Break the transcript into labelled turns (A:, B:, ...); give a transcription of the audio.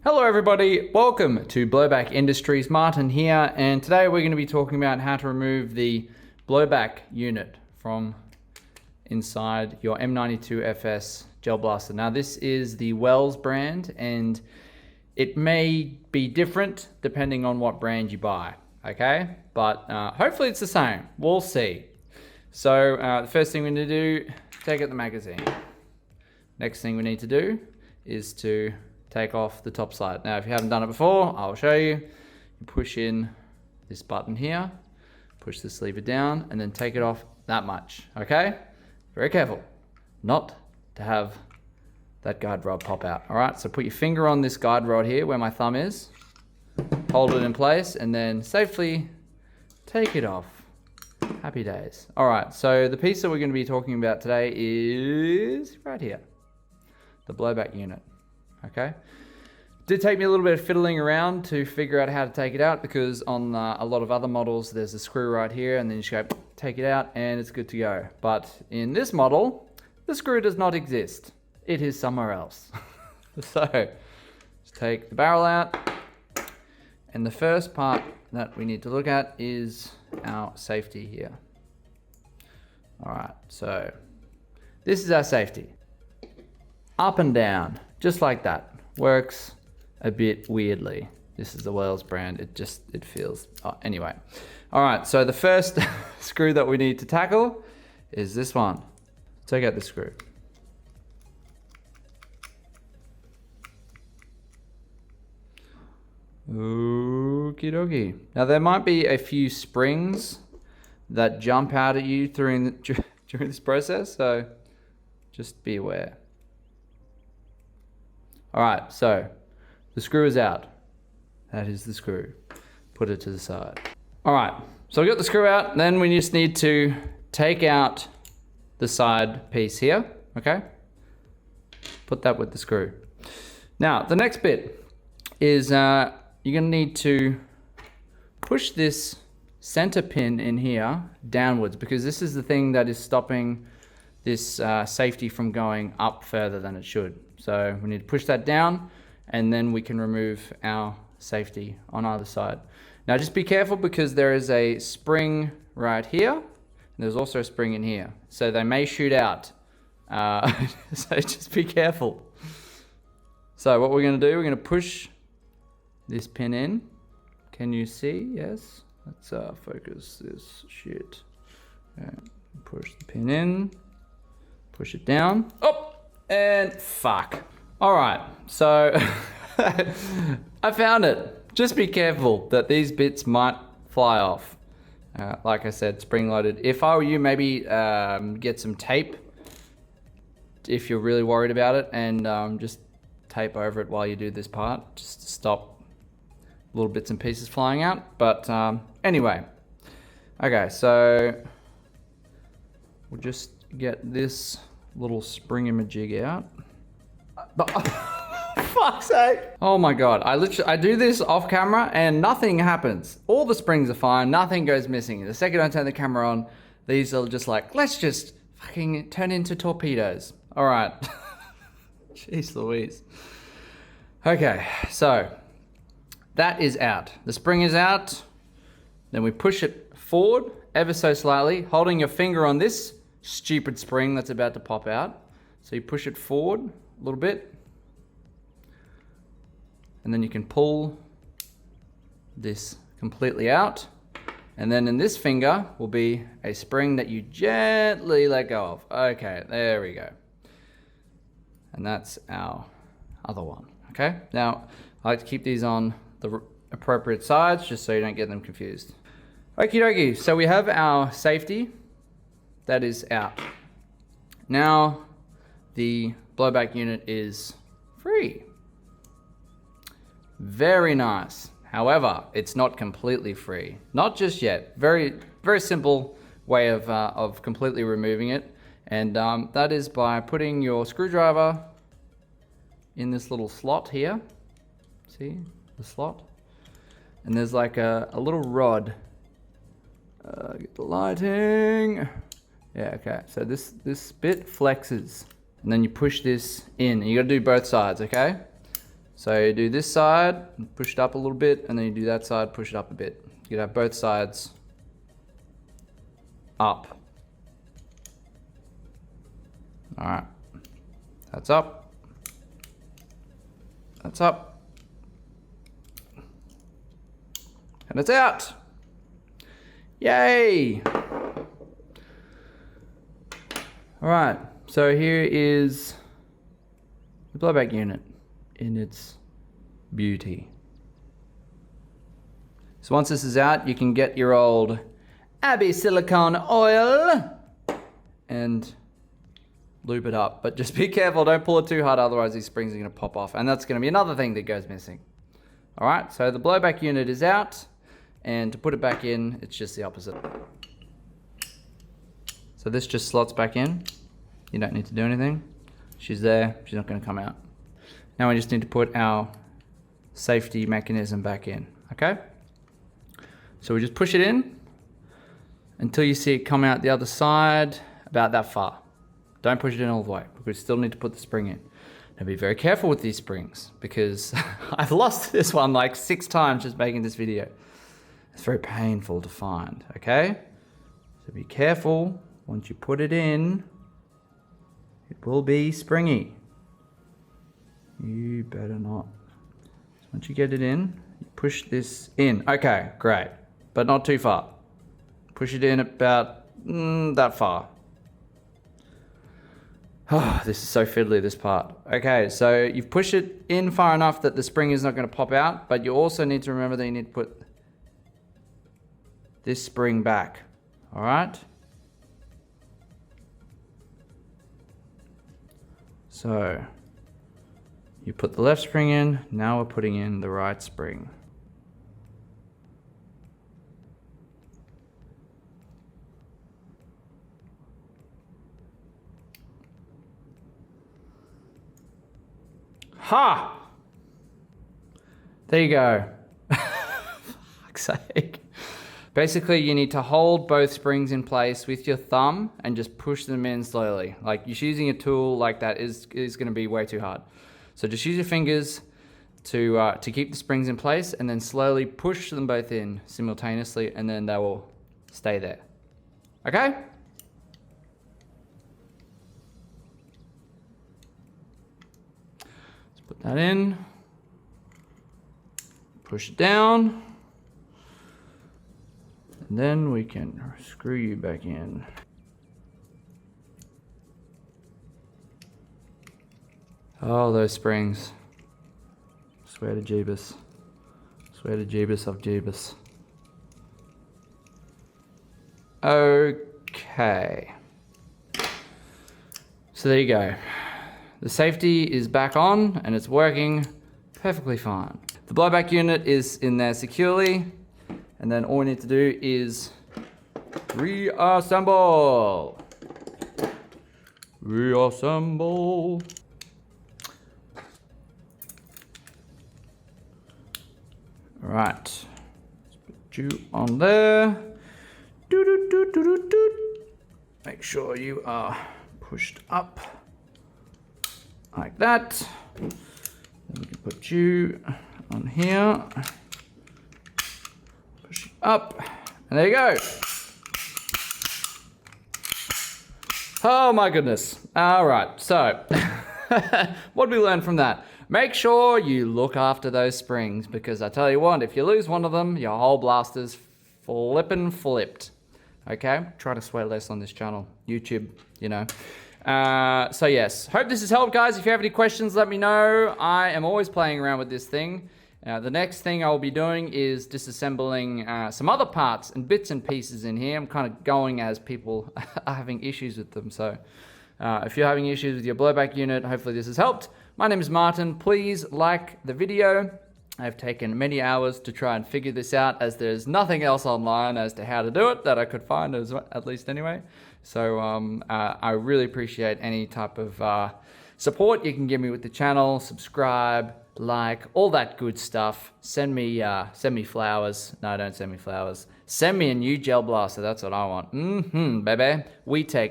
A: Hello everybody, welcome to Blowback Industries. Martin here, and today we're going to be talking about how to remove the blowback unit from inside your M92FS Gel Blaster. Now this is the Wells brand, and it may be different depending on what brand you buy, okay? But hopefully it's the same, we'll see. So the first thing we need to do, take out the magazine. Next thing we need to do is to take off the top side. Now, if you haven't done it before, I'll show you. You push in this button here, push this lever down, and then take it off that much, okay? Very careful not to have that guide rod pop out, all right? So put your finger on this guide rod here where my thumb is, hold it in place, and then safely take it off. Happy days. All right, so the piece that we're gonna be talking about today is right here, the blowback unit. Okay, did take me a little bit of fiddling around to figure out how to take it out, because on a lot of other models there's a screw right here and then you just go take it out and it's good to go. But in this model, the screw does not exist. It is somewhere else. So let's take the barrel out, and the first part that we need to look at is our safety here. All right, so this is our safety. Up and down, just like that. Works a bit weirdly. This is the Wells brand. It feels, anyway. All right, so the first screw that we need to tackle is this one. Take out the screw. Okie dokie. Now there might be a few springs that jump out at you during this process, so just be aware. All right, so the screw is out. That is the screw. Put it to the side. All right, so we got the screw out. Then we just need to take out the side piece here, okay? Put that with the screw. Now, the next bit is you're gonna need to push this center pin in here downwards, because this is the thing that is stopping this safety from going up further than it should. So we need to push that down, and then we can remove our safety on either side. Now just be careful, because there is a spring right here, and there's also a spring in here. So they may shoot out. So just be careful. So what we're gonna do, we're gonna push this pin in. Can you see? Yes. Let's focus this shit. And push the pin in. Push it down. Oh, and fuck. All right, so I found it. Just be careful that these bits might fly off. Like I said, spring loaded. If I were you, maybe get some tape if you're really worried about it, and just tape over it while you do this part, just to stop little bits and pieces flying out. But anyway, okay, so we'll just get this little springamajig out. Fuck's sake. Oh my God, I do this off camera and nothing happens. All the springs are fine, nothing goes missing. The second I turn the camera on, these are just like, let's just fucking turn into torpedoes. All right. Jeez Louise. Okay, so that is out. The spring is out. Then we push it forward ever so slightly, holding your finger on this stupid spring that's about to pop out. So you push it forward a little bit, and then you can pull this completely out. And then in this finger will be a spring that you gently let go of. Okay, there we go. And that's our other one, okay? Now, I like to keep these on the appropriate sides just so you don't get them confused. Okie dokie, so we have our safety that is out. Now the blowback unit is free. Very nice. However, it's not completely free. Not just yet. Very, very simple way of completely removing it. And that is by putting your screwdriver in this little slot here. See the slot? And there's like a little rod. Get the lighting. Yeah, okay. So this bit flexes, and then you push this in. You gotta do both sides, okay? So you do this side, push it up a little bit, and then you do that side, push it up a bit. You'd have both sides up. All right, that's up, that's up, and it's out. Yay! All right, so here is the blowback unit in its beauty. So once this is out, you can get your old Abbey silicone oil and lube it up, but just be careful, don't pull it too hard, otherwise these springs are gonna pop off, and that's gonna be another thing that goes missing. All right, so the blowback unit is out, and to put it back in, it's just the opposite. So this just slots back in. You don't need to do anything. She's there, she's not gonna come out. Now we just need to put our safety mechanism back in, okay? So we just push it in until you see it come out the other side, about that far. Don't push it in all the way, because we still need to put the spring in. Now be very careful with these springs, because I've lost this one like 6 times just making this video. It's very painful to find, okay? So be careful, once you put it in, it will be springy. You better not. So once you get it in, you push this in. Okay, great, but not too far. Push it in about that far. Oh, this is so fiddly, this part. Okay, so you've pushed it in far enough that the spring is not going to pop out, but you also need to remember that you need to put this spring back. All right? So you put the left spring in, now we're putting in the right spring. Ha! There you go. For fuck's sake. Basically, you need to hold both springs in place with your thumb and just push them in slowly. Like, just using a tool like that is going to be way too hard. So just use your fingers to keep the springs in place, and then slowly push them both in simultaneously, and then they will stay there. Okay? Put that in, push it down, and then we can screw you back in. Oh, those springs. Swear to Jeebus. Swear to Jeebus of Jeebus. Okay. So there you go. The safety is back on and it's working perfectly fine. The blowback unit is in there securely, and then all we need to do is reassemble. Reassemble. All right, let's put you on there. Make sure you are pushed up. Like that. Then we can put you on here. Push it up. And there you go. Oh my goodness. All right, so what did we learn from that? Make sure you look after those springs, because I tell you what, if you lose one of them, your whole blaster's flipped. Okay? Try to swear less on this channel. YouTube, you know. So yes, hope this has helped, guys. If you have any questions, let me know. I am always playing around with this thing. The next thing I'll be doing is disassembling some other parts and bits and pieces in here. I'm kind of going as people are having issues with them. So if you're having issues with your blowback unit, hopefully this has helped. My name is Martin. Please like the video. I've taken many hours to try and figure this out, as there's nothing else online as to how to do it that I could find, at least anyway. So I really appreciate any type of support you can give me with the channel. Subscribe, like, all that good stuff. Send me flowers. No, don't send me flowers. Send me a new gel blaster. That's what I want. Baby. We take